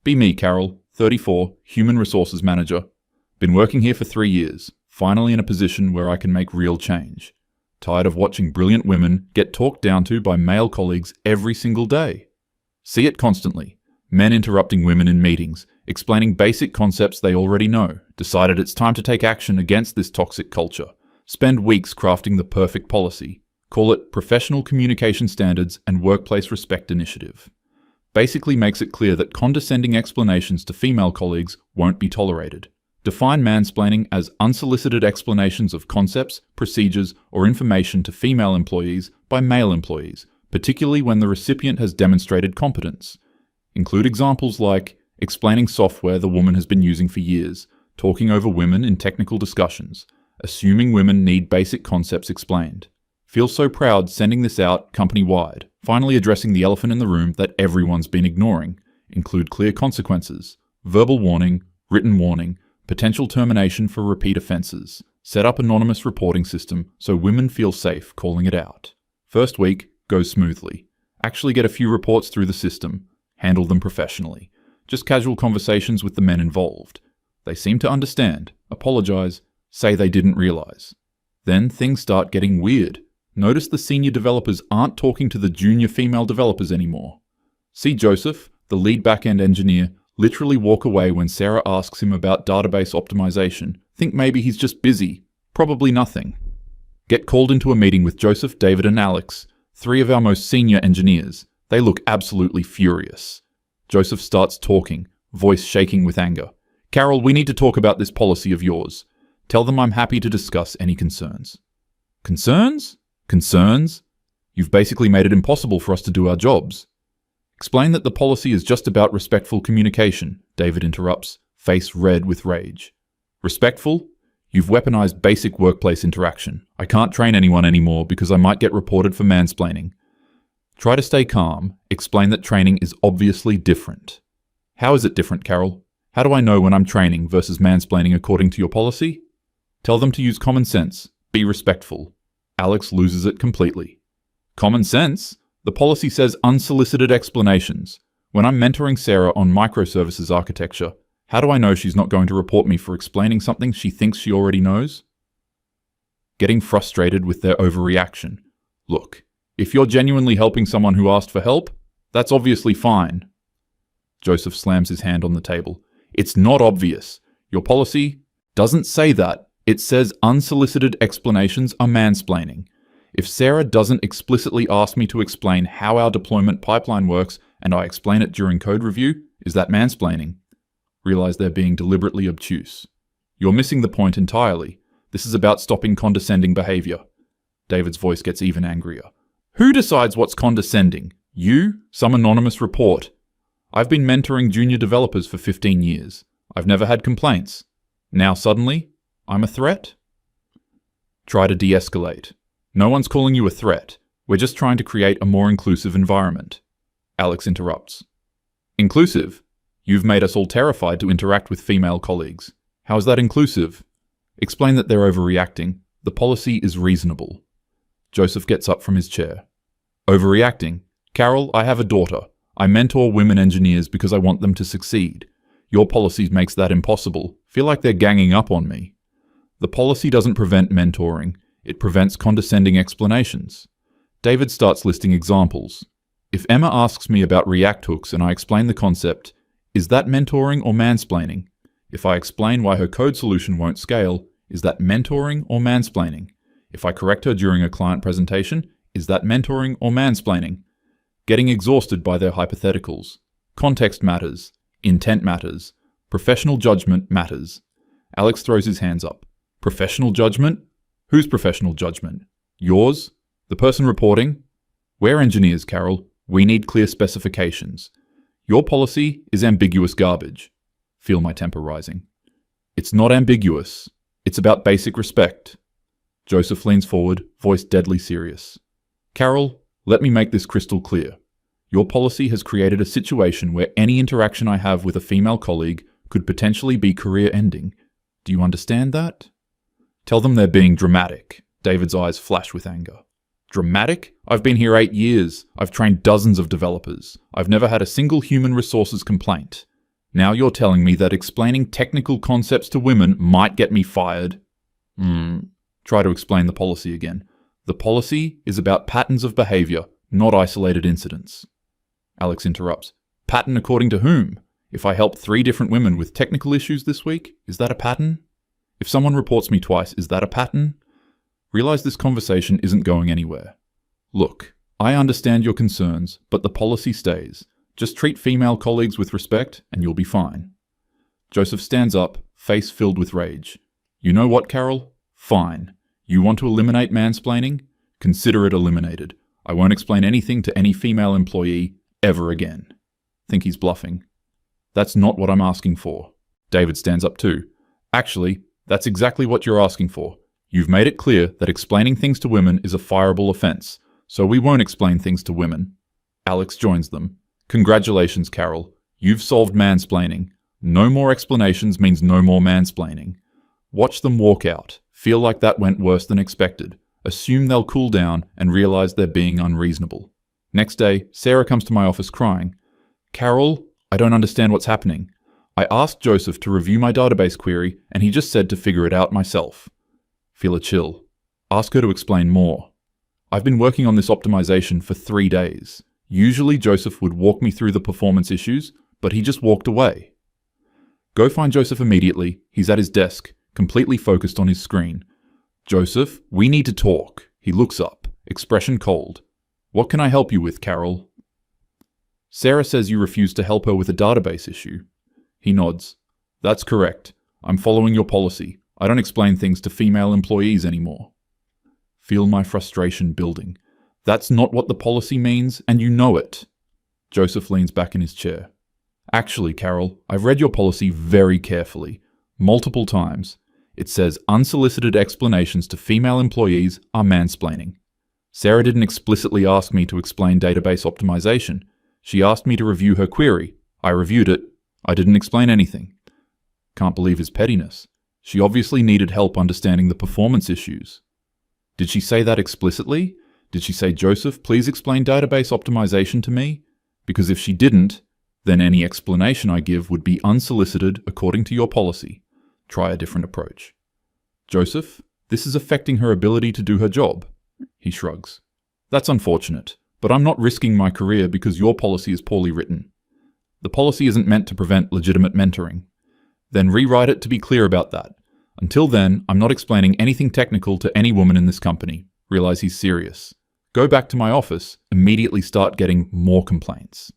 Be me, Carol, 34, Human Resources Manager. Been working here for 3 years, finally in a position where I can make real change. Tired of watching brilliant women get talked down to by male colleagues every single day. See it constantly. Men interrupting women in meetings, explaining basic concepts they already know. Decided it's time to take action against this toxic culture. Spend weeks crafting the perfect policy. Call it Professional Communication Standards and Workplace Respect Initiative. Basically makes it clear that condescending explanations to female colleagues won't be tolerated. Define mansplaining as unsolicited explanations of concepts, procedures, or information to female employees by male employees, particularly when the recipient has demonstrated competence. Include examples like explaining software the woman has been using for years, talking over women in technical discussions, assuming women need basic concepts explained. Feel so proud sending this out company-wide. Finally addressing the elephant in the room that everyone's been ignoring. Include clear consequences, verbal warning, written warning, potential termination for repeat offences. Set up anonymous reporting system so women feel safe calling it out. First week goes smoothly. Actually get a few reports through the system. Handle them professionally. Just casual conversations with the men involved. They seem to understand, apologise, say they didn't realise. Then things start getting weird. Notice the senior developers aren't talking to the junior female developers anymore. See Joseph, the lead back-end engineer, literally walk away when Sarah asks him about database optimization. Think maybe he's just busy. Probably nothing. Get called into a meeting with Joseph, David and Alex, 3 of our most senior engineers. They look absolutely furious. Joseph starts talking, voice shaking with anger. Carol, we need to talk about this policy of yours. Tell them I'm happy to discuss any concerns. Concerns? Concerns? You've basically made it impossible for us to do our jobs. Explain that the policy is just about respectful communication, David interrupts, face red with rage. Respectful? You've weaponized basic workplace interaction. I can't train anyone anymore because I might get reported for mansplaining. Try to stay calm. Explain that training is obviously different. How is it different, Carol? How do I know when I'm training versus mansplaining according to your policy? Tell them to use common sense. Be respectful. Alex loses it completely. Common sense? The policy says unsolicited explanations. When I'm mentoring Sarah on microservices architecture, how do I know she's not going to report me for explaining something she thinks she already knows? Getting frustrated with their overreaction. Look, if you're genuinely helping someone who asked for help, that's obviously fine. Joseph slams his hand on the table. It's not obvious. Your policy doesn't say that. It says unsolicited explanations are mansplaining. If Sarah doesn't explicitly ask me to explain how our deployment pipeline works and I explain it during code review, is that mansplaining? Realize they're being deliberately obtuse. You're missing the point entirely. This is about stopping condescending behavior. David's voice gets even angrier. Who decides what's condescending? You? Some anonymous report. I've been mentoring junior developers for 15 years. I've never had complaints. Now suddenly, I'm a threat? Try to de-escalate. No one's calling you a threat. We're just trying to create a more inclusive environment. Alex interrupts. Inclusive? You've made us all terrified to interact with female colleagues. How is that inclusive? Explain that they're overreacting. The policy is reasonable. Joseph gets up from his chair. Overreacting? Carol, I have a daughter. I mentor women engineers because I want them to succeed. Your policy makes that impossible. Feel like they're ganging up on me. The policy doesn't prevent mentoring. It prevents condescending explanations. David starts listing examples. If Emma asks me about React hooks and I explain the concept, is that mentoring or mansplaining? If I explain why her code solution won't scale, is that mentoring or mansplaining? If I correct her during a client presentation, is that mentoring or mansplaining? Getting exhausted by their hypotheticals. Context matters. Intent matters. Professional judgment matters. Alex throws his hands up. Professional judgment? Whose professional judgment? Yours? The person reporting? We're engineers, Carol. We need clear specifications. Your policy is ambiguous garbage. Feel my temper rising. It's not ambiguous. It's about basic respect. Joseph leans forward, voice deadly serious. Carol, let me make this crystal clear. Your policy has created a situation where any interaction I have with a female colleague could potentially be career-ending. Do you understand that? Tell them they're being dramatic. David's eyes flash with anger. Dramatic? I've been here 8 years. I've trained dozens of developers. I've never had a single human resources complaint. Now you're telling me that explaining technical concepts to women might get me fired? Try to explain the policy again. The policy is about patterns of behavior, not isolated incidents. Alex interrupts. Pattern according to whom? If I help 3 different women with technical issues this week, is that a pattern? If someone reports me twice, is that a pattern? Realize this conversation isn't going anywhere. Look, I understand your concerns, but the policy stays. Just treat female colleagues with respect and you'll be fine. Joseph stands up, face filled with rage. You know what, Carol? Fine. You want to eliminate mansplaining? Consider it eliminated. I won't explain anything to any female employee ever again. Think he's bluffing. That's not what I'm asking for. David stands up too. Actually, that's exactly what you're asking for. You've made it clear that explaining things to women is a fireable offense, so we won't explain things to women. Alex joins them. Congratulations, Carol. You've solved mansplaining. No more explanations means no more mansplaining. Watch them walk out. Feel like that went worse than expected. Assume they'll cool down and realize they're being unreasonable. Next day, Sarah comes to my office crying. Carol, I don't understand what's happening. I asked Joseph to review my database query and he just said to figure it out myself. Feel a chill. Ask her to explain more. I've been working on this optimization for 3 days. Usually Joseph would walk me through the performance issues, but he just walked away. Go find Joseph immediately. He's at his desk, completely focused on his screen. Joseph, we need to talk. He looks up, expression cold. What can I help you with, Carol? Sarah says you refused to help her with a database issue. He nods. That's correct. I'm following your policy. I don't explain things to female employees anymore. Feel my frustration building. That's not what the policy means, and you know it. Joseph leans back in his chair. Actually, Carol, I've read your policy very carefully. Multiple times. It says unsolicited explanations to female employees are mansplaining. Sarah didn't explicitly ask me to explain database optimization. She asked me to review her query. I reviewed it. I didn't explain anything. Can't believe his pettiness. She obviously needed help understanding the performance issues. Did she say that explicitly? Did she say, Joseph, please explain database optimization to me? Because if she didn't, then any explanation I give would be unsolicited according to your policy. Try a different approach. Joseph, this is affecting her ability to do her job. He shrugs. That's unfortunate, but I'm not risking my career because your policy is poorly written. The policy isn't meant to prevent legitimate mentoring. Then rewrite it to be clear about that. Until then, I'm not explaining anything technical to any woman in this company. Realize he's serious. Go back to my office, immediately start getting more complaints.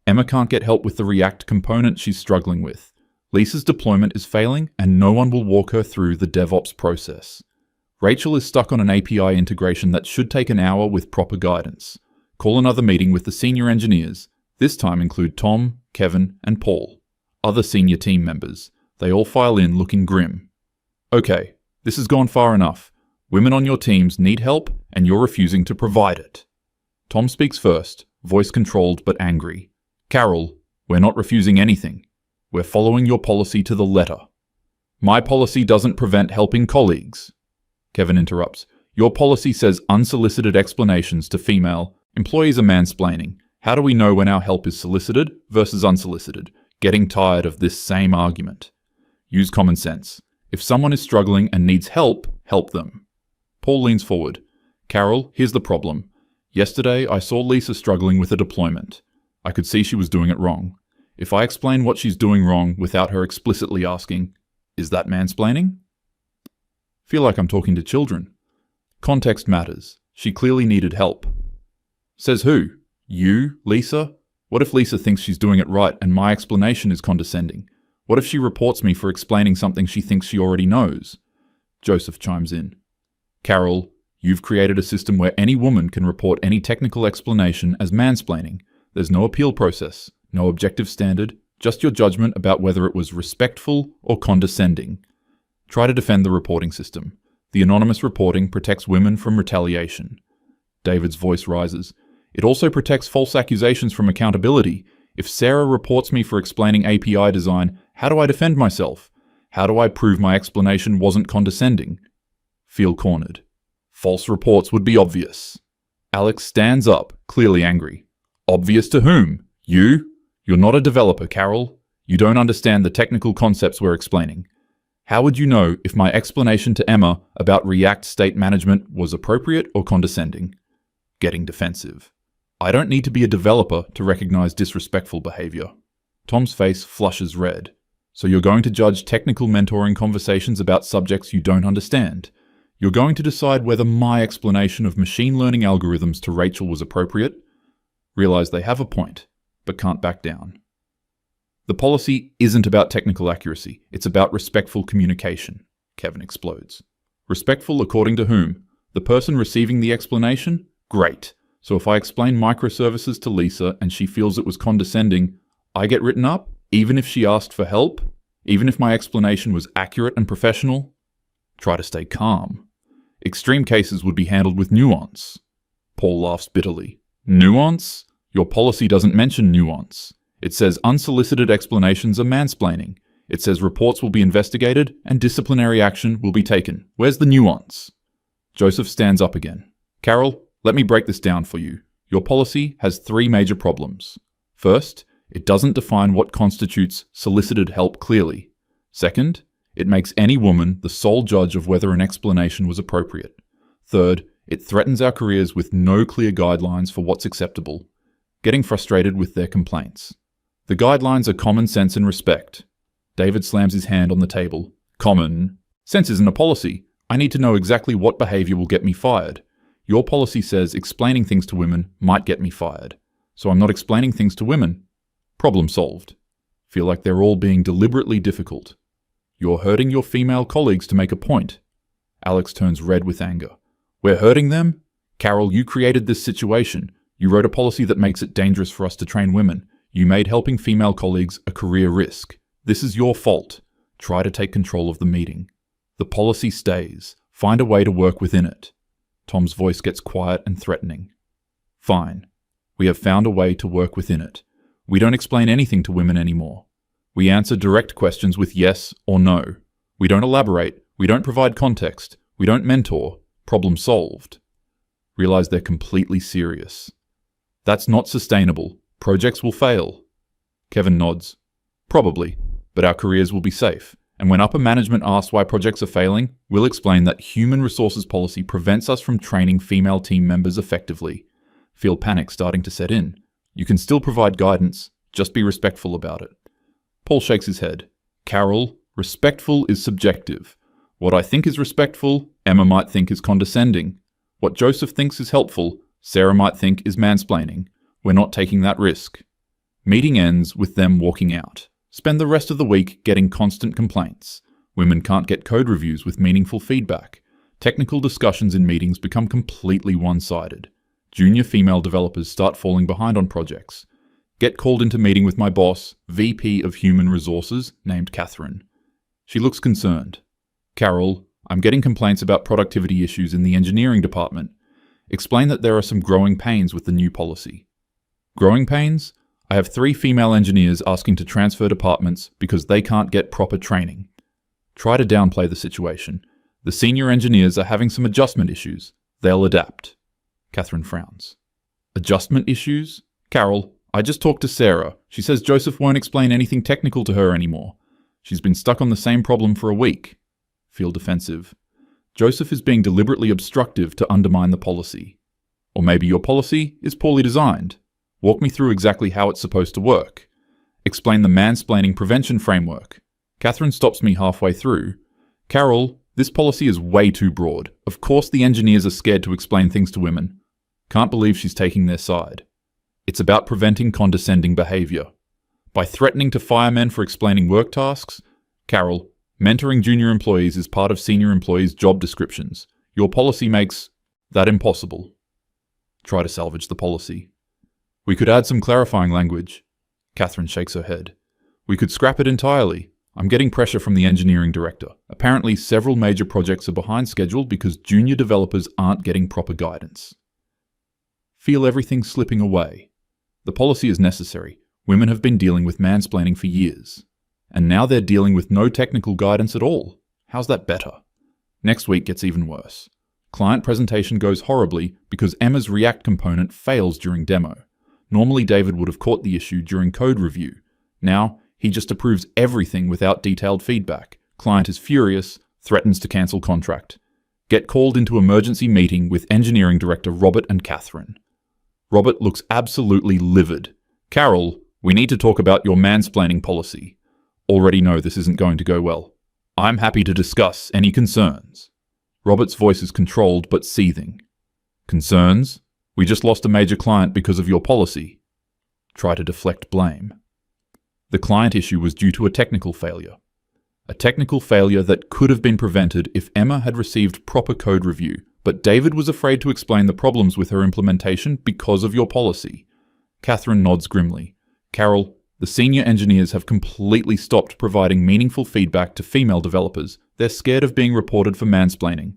Emma can't get help with the React component she's struggling with. Lisa's deployment is failing and no one will walk her through the DevOps process. Rachel is stuck on an API integration that should take an hour with proper guidance. Call another meeting with the senior engineers. This time include Tom, Kevin, and Paul. Other senior team members. They all file in looking grim. Okay, this has gone far enough. Women on your teams need help and you're refusing to provide it. Tom speaks first, voice controlled but angry. Carol, we're not refusing anything. We're following your policy to the letter. My policy doesn't prevent helping colleagues. Kevin interrupts. Your policy says unsolicited explanations to female employees are mansplaining. How do we know when our help is solicited versus unsolicited? Getting tired of this same argument. Use common sense. If someone is struggling and needs help, help them. Paul leans forward. Carol, here's the problem. Yesterday, I saw Lisa struggling with a deployment. I could see she was doing it wrong. If I explain what she's doing wrong without her explicitly asking, is that mansplaining? Feel like I'm talking to children. Context matters. She clearly needed help. Says who? You, Lisa? What if Lisa thinks she's doing it right and my explanation is condescending? What if she reports me for explaining something she thinks she already knows? Joseph chimes in. Carol, you've created a system where any woman can report any technical explanation as mansplaining. There's no appeal process, no objective standard, just your judgment about whether it was respectful or condescending. Try to defend the reporting system. The anonymous reporting protects women from retaliation. David's voice rises. It also protects false accusations from accountability. If Sarah reports me for explaining API design, how do I defend myself? How do I prove my explanation wasn't condescending? Feel cornered. False reports would be obvious. Alex stands up, clearly angry. Obvious to whom? You? You're not a developer, Carol. You don't understand the technical concepts we're explaining. How would you know if my explanation to Emma about React state management was appropriate or condescending? Getting defensive. I don't need to be a developer to recognize disrespectful behavior. Tom's face flushes red. So you're going to judge technical mentoring conversations about subjects you don't understand. You're going to decide whether my explanation of machine learning algorithms to Rachel was appropriate. Realize they have a point, but can't back down. The policy isn't about technical accuracy. It's about respectful communication. Kevin explodes. Respectful according to whom? The person receiving the explanation? Great. So if I explain microservices to Lisa and she feels it was condescending, I get written up, even if she asked for help, even if my explanation was accurate and professional? Try to stay calm. Extreme cases would be handled with nuance. Paul laughs bitterly. Nuance? Your policy doesn't mention nuance. It says unsolicited explanations are mansplaining. It says reports will be investigated and disciplinary action will be taken. Where's the nuance? Joseph stands up again. Carol, let me break this down for you. Your policy has 3 major problems. First, it doesn't define what constitutes solicited help clearly. Second, it makes any woman the sole judge of whether an explanation was appropriate. Third, it threatens our careers with no clear guidelines for what's acceptable, getting frustrated with their complaints. The guidelines are common sense and respect. David slams his hand on the table. Common sense isn't a policy. I need to know exactly what behavior will get me fired. Your policy says explaining things to women might get me fired. So I'm not explaining things to women. Problem solved. Feel like they're all being deliberately difficult. You're hurting your female colleagues to make a point. Alex turns red with anger. We're hurting them? Carol, you created this situation. You wrote a policy that makes it dangerous for us to train women. You made helping female colleagues a career risk. This is your fault. Try to take control of the meeting. The policy stays. Find a way to work within it. Tom's voice gets quiet and threatening. Fine. We have found a way to work within it. We don't explain anything to women anymore. We answer direct questions with yes or no. We don't elaborate. We don't provide context. We don't mentor. Problem solved. Realize they're completely serious. That's not sustainable. Projects will fail. Kevin nods. Probably, but our careers will be safe. And when upper management asks why projects are failing, we'll explain that human resources policy prevents us from training female team members effectively. Feel panic starting to set in. You can still provide guidance, just be respectful about it. Paul shakes his head. Carol, respectful is subjective. What I think is respectful, Emma might think is condescending. What Joseph thinks is helpful, Sarah might think is mansplaining. We're not taking that risk. Meeting ends with them walking out. Spend the rest of the week getting constant complaints. Women can't get code reviews with meaningful feedback. Technical discussions in meetings become completely one-sided. Junior female developers start falling behind on projects. Get called into meeting with my boss, VP of Human Resources, named Catherine. She looks concerned. Carol, I'm getting complaints about productivity issues in the engineering department. Explain that there are some growing pains with the new policy. Growing pains? I have 3 female engineers asking to transfer departments because they can't get proper training. Try to downplay the situation. The senior engineers are having some adjustment issues. They'll adapt. Catherine frowns. Adjustment issues? Carol, I just talked to Sarah. She says Joseph won't explain anything technical to her anymore. She's been stuck on the same problem for a week. Feel defensive. Joseph is being deliberately obstructive to undermine the policy. Or maybe your policy is poorly designed. Walk me through exactly how it's supposed to work. Explain the mansplaining prevention framework. Catherine stops me halfway through. Carol, this policy is way too broad. Of course the engineers are scared to explain things to women. Can't believe she's taking their side. It's about preventing condescending behavior. By threatening to fire men for explaining work tasks, Carol, mentoring junior employees is part of senior employees' job descriptions. Your policy makes that impossible. Try to salvage the policy. We could add some clarifying language. Catherine shakes her head. We could scrap it entirely. I'm getting pressure from the engineering director. Apparently, several major projects are behind schedule because junior developers aren't getting proper guidance. Feel everything slipping away. The policy is necessary. Women have been dealing with mansplaining for years. And now they're dealing with no technical guidance at all. How's that better? Next week gets even worse. Client presentation goes horribly because Emma's React component fails during demo. Normally David would have caught the issue during code review. Now, He just approves everything without detailed feedback. Client is furious, threatens to cancel contract. Get called into emergency meeting with engineering director Robert and Catherine. Robert looks absolutely livid. Carol, we need to talk about your mansplaining policy. Already know this isn't going to go well. I'm happy to discuss any concerns. Robert's voice is controlled but seething. Concerns? We just lost a major client because of your policy. Try to deflect blame. The client issue was due to a technical failure. A technical failure that could have been prevented if Emma had received proper code review, but David was afraid to explain the problems with her implementation because of your policy. Catherine nods grimly. Carol, the senior engineers have completely stopped providing meaningful feedback to female developers. They're scared of being reported for mansplaining.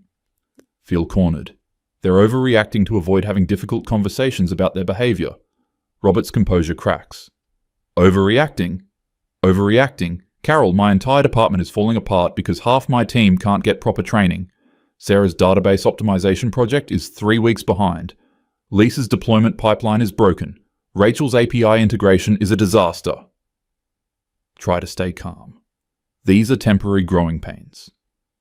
Feel cornered. They're overreacting to avoid having difficult conversations about their behavior. Robert's composure cracks. Overreacting? Overreacting? Carol, my entire department is falling apart because half my team can't get proper training. Sarah's database optimization project is 3 weeks behind. Lisa's deployment pipeline is broken. Rachel's API integration is a disaster. Try to stay calm. These are temporary growing pains.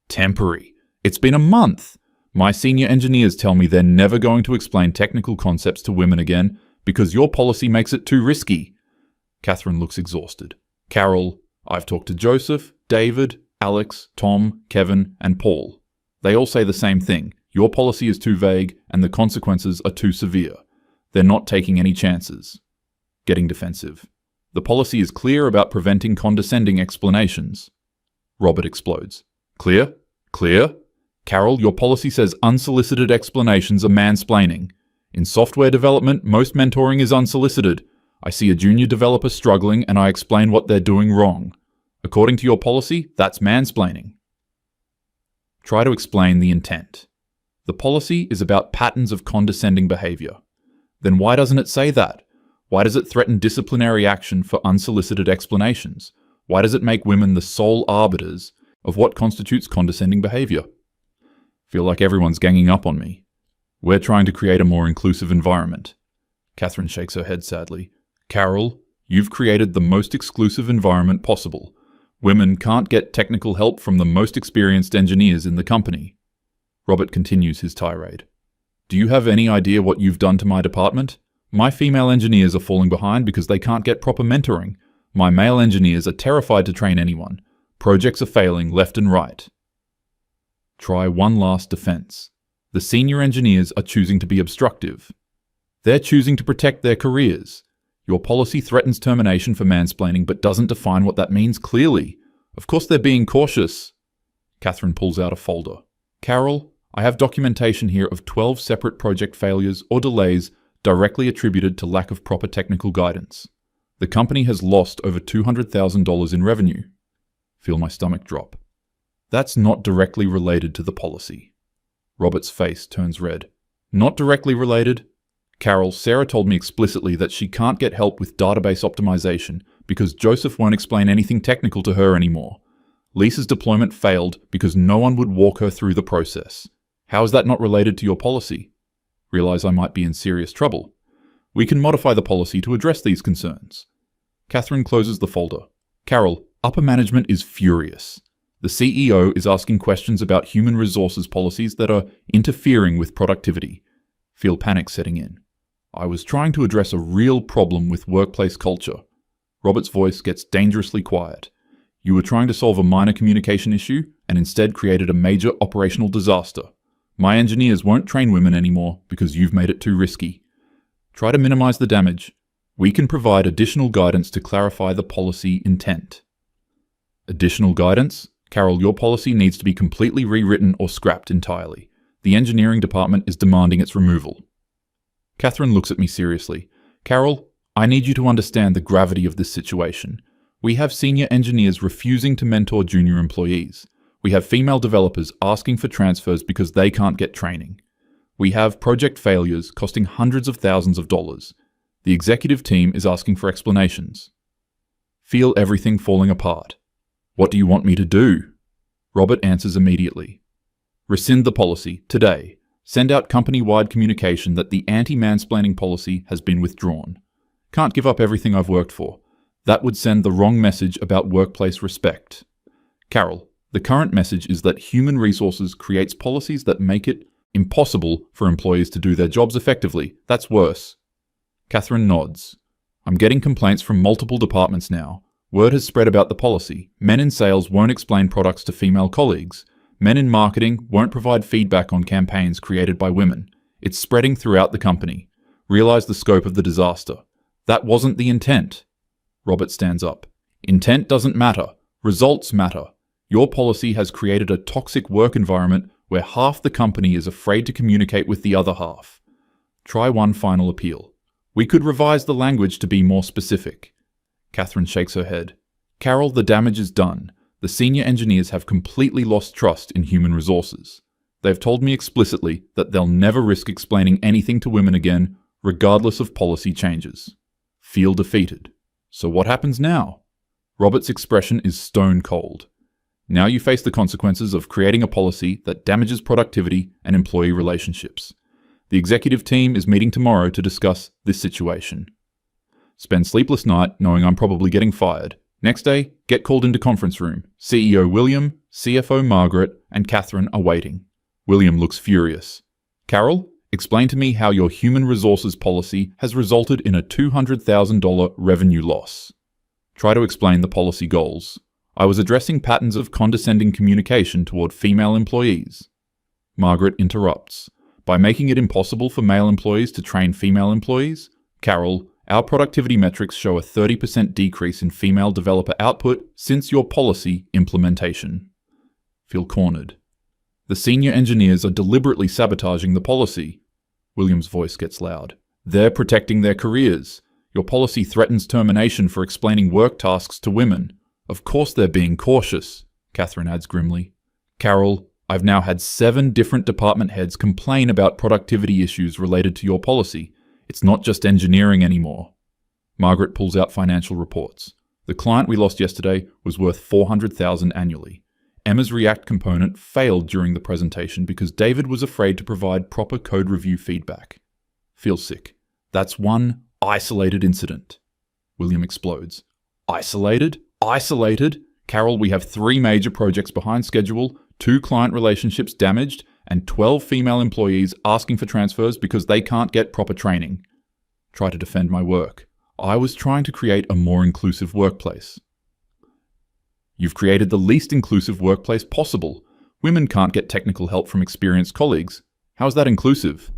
Temporary? It's been a month. My senior engineers tell me they're never going to explain technical concepts to women again because your policy makes it too risky. Catherine looks exhausted. Carol, I've talked to Joseph, David, Alex, Tom, Kevin, and Paul. They all say the same thing. Your policy is too vague and the consequences are too severe. They're not taking any chances. Getting defensive. The policy is clear about preventing condescending explanations. Robert explodes. Clear? Clear? Carol, your policy says unsolicited explanations are mansplaining. In software development, most mentoring is unsolicited. I see a junior developer struggling and I explain what they're doing wrong. According to your policy, that's mansplaining. Try to explain the intent. The policy is about patterns of condescending behavior. Then why doesn't it say that? Why does it threaten disciplinary action for unsolicited explanations? Why does it make women the sole arbiters of what constitutes condescending behavior? Feel like everyone's ganging up on me. We're trying to create a more inclusive environment. Catherine shakes her head sadly. Carol, you've created the most exclusive environment possible. Women can't get technical help from the most experienced engineers in the company. Robert continues his tirade. Do you have any idea what you've done to my department? My female engineers are falling behind because they can't get proper mentoring. My male engineers are terrified to train anyone. Projects are failing left and right. Try one last defense. The senior engineers are choosing to be obstructive. They're choosing to protect their careers. Your policy threatens termination for mansplaining but doesn't define what that means clearly. Of course they're being cautious. Catherine pulls out a folder. Carol, I have documentation here of 12 separate project failures or delays directly attributed to lack of proper technical guidance. The company has lost over $200,000 in revenue. Feel my stomach drop. That's not directly related to the policy. Robert's face turns red. Not directly related? Carol, Sarah told me explicitly that she can't get help with database optimization because Joseph won't explain anything technical to her anymore. Lisa's deployment failed because no one would walk her through the process. How is that not related to your policy? Realize I might be in serious trouble. We can modify the policy to address these concerns. Catherine closes the folder. Carol, upper management is furious. The CEO is asking questions about human resources policies that are interfering with productivity. Feel panic setting in. I was trying to address a real problem with workplace culture. Robert's voice gets dangerously quiet. You were trying to solve a minor communication issue and instead created a major operational disaster. My engineers won't train women anymore because you've made it too risky. Try to minimize the damage. We can provide additional guidance to clarify the policy intent. Additional guidance? Carol, your policy needs to be completely rewritten or scrapped entirely. The engineering department is demanding its removal. Catherine looks at me seriously. Carol, I need you to understand the gravity of this situation. We have senior engineers refusing to mentor junior employees. We have female developers asking for transfers because they can't get training. We have project failures costing hundreds of thousands of dollars. The executive team is asking for explanations. Feel everything falling apart. What do you want me to do? Robert answers immediately. Rescind the policy, today. Send out company-wide communication that the anti-mansplaining policy has been withdrawn. Can't give up everything I've worked for. That would send the wrong message about workplace respect. Carol, the current message is that human resources creates policies that make it impossible for employees to do their jobs effectively. That's worse. Catherine nods. I'm getting complaints from multiple departments now. Word has spread about the policy. Men in sales won't explain products to female colleagues. Men in marketing won't provide feedback on campaigns created by women. It's spreading throughout the company. Realize the scope of the disaster. That wasn't the intent. Robert stands up. Intent doesn't matter. Results matter. Your policy has created a toxic work environment where half the company is afraid to communicate with the other half. Try one final appeal. We could revise the language to be more specific. Catherine shakes her head. Carol, the damage is done. The senior engineers have completely lost trust in human resources. They've told me explicitly that they'll never risk explaining anything to women again, regardless of policy changes. Feel defeated. So what happens now? Robert's expression is stone cold. Now you face the consequences of creating a policy that damages productivity and employee relationships. The executive team is meeting tomorrow to discuss this situation. Spend sleepless night knowing I'm probably getting fired. Next day, get called into conference room. CEO William, CFO Margaret, and Catherine are waiting. William looks furious. Carol, explain to me how your human resources policy has resulted in a $200,000 revenue loss. Try to explain the policy goals. I was addressing patterns of condescending communication toward female employees. Margaret interrupts. By making it impossible for male employees to train female employees, Carol, our productivity metrics show a 30% decrease in female developer output since your policy implementation. Feel cornered. The senior engineers are deliberately sabotaging the policy. William's voice gets loud. They're protecting their careers. Your policy threatens termination for explaining work tasks to women. Of course they're being cautious, Catherine adds grimly. Carol, I've now had 7 different department heads complain about productivity issues related to your policy. It's not just engineering anymore. Margaret pulls out financial reports. The client we lost yesterday was worth $400,000 annually. Emma's React component failed during the presentation because David was afraid to provide proper code review feedback. Feel sick. That's one isolated incident. William explodes. Isolated? Isolated? Carol, we have 3 major projects behind schedule, 2 client relationships damaged, and 12 female employees asking for transfers because they can't get proper training. Try to defend my work. I was trying to create a more inclusive workplace. You've created the least inclusive workplace possible. Women can't get technical help from experienced colleagues. How is that inclusive?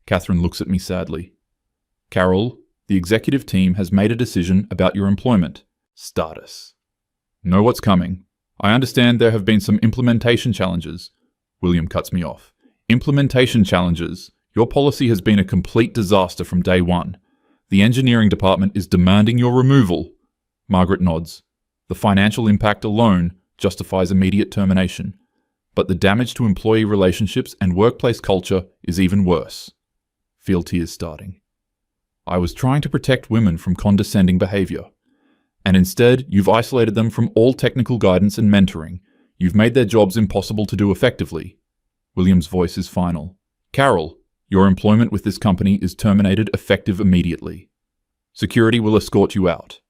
Catherine looks at me sadly. Carol, the executive team has made a decision about your employment status. Know what's coming. I understand there have been some implementation challenges. William cuts me off. Implementation challenges. Your policy has been a complete disaster from day one. The engineering department is demanding your removal. Margaret nods. The financial impact alone justifies immediate termination. But the damage to employee relationships and workplace culture is even worse. Feel tears starting. I was trying to protect women from condescending behavior. And instead, you've isolated them from all technical guidance and mentoring. You've made their jobs impossible to do effectively. William's voice is final. Carol, your employment with this company is terminated effective immediately. Security will escort you out.